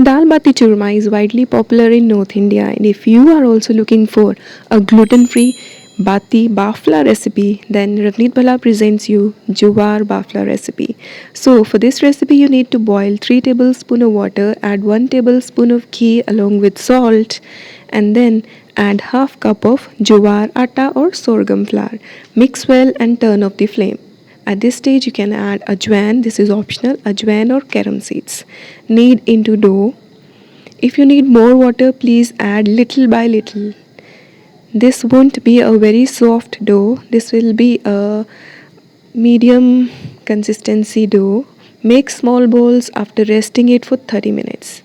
Dal Bati Churma is widely popular in North India, and if you are also looking for a gluten-free Bati Bafla recipe, then Ravneet Bhalla presents you Jowar Bafla recipe. So for this recipe you need to boil 3 tablespoons of water, add 1 tablespoon of ghee along with salt, and then add half cup of jowar atta or sorghum flour. Mix well and turn off the flame. At this stage, you can add ajwain, this is optional, ajwain or carom seeds. Knead into dough. If you need more water, please add little by little. This won't be a very soft dough, this will be a medium consistency dough. Make small balls after resting it for 30 minutes.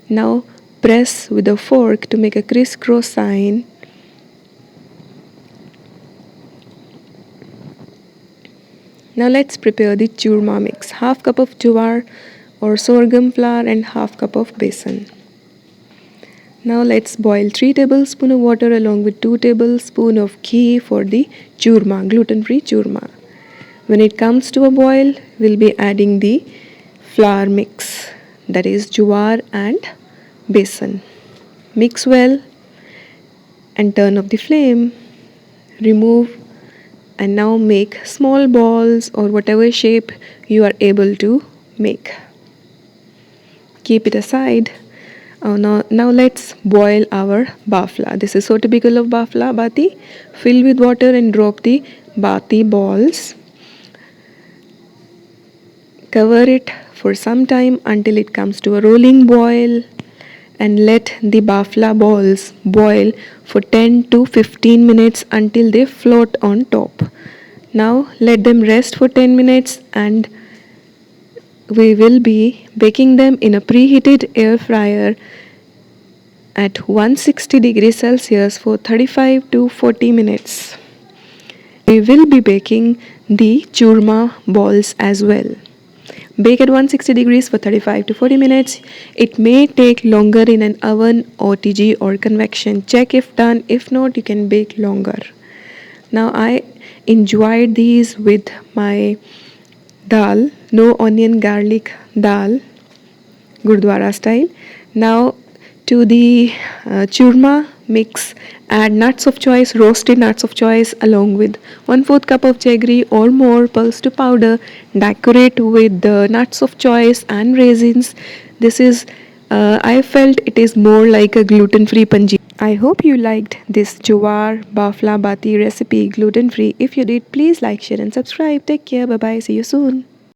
Now press with a fork to make a crisscross sign. Now let's prepare the churma mix. Half cup of jowar or sorghum flour and half cup of besan. Now let's boil 3 tablespoons of water along with 2 tablespoons of ghee for the churma, gluten-free churma. When it comes to a boil, we'll be adding the flour mix, that is jowar and besan. Mix well and turn off the flame. Remove and now make small balls or whatever shape you are able to make. Keep it aside. Now let's boil our bafla. This is so typical of bafla bati. Fill with water and drop the bati balls. Cover it for some time until it comes to a rolling boil, and let the bafla balls boil for 10 to 15 minutes until they float on top. Now let them rest for 10 minutes and we will be baking them in a preheated air fryer at 160 degrees Celsius for 35 to 40 minutes. We will be baking the churma balls as well. Bake at 160 degrees for 35 to 40 minutes. It may take longer in an oven, OTG or convection. Check if done. If not, you can bake longer. Now I enjoyed these with my dal, no onion garlic dal, Gurdwara style. Now to the churma mix, add nuts of choice, roasted nuts of choice along with 1/4 cup of jaggery or more pulsed to powder. Decorate with the nuts of choice and raisins. This is, I felt it is more like a gluten-free panjiri. I hope you liked this Jowar Bafla Bati recipe gluten-free. If you did, please like, share and subscribe. Take care. Bye-bye. See you soon.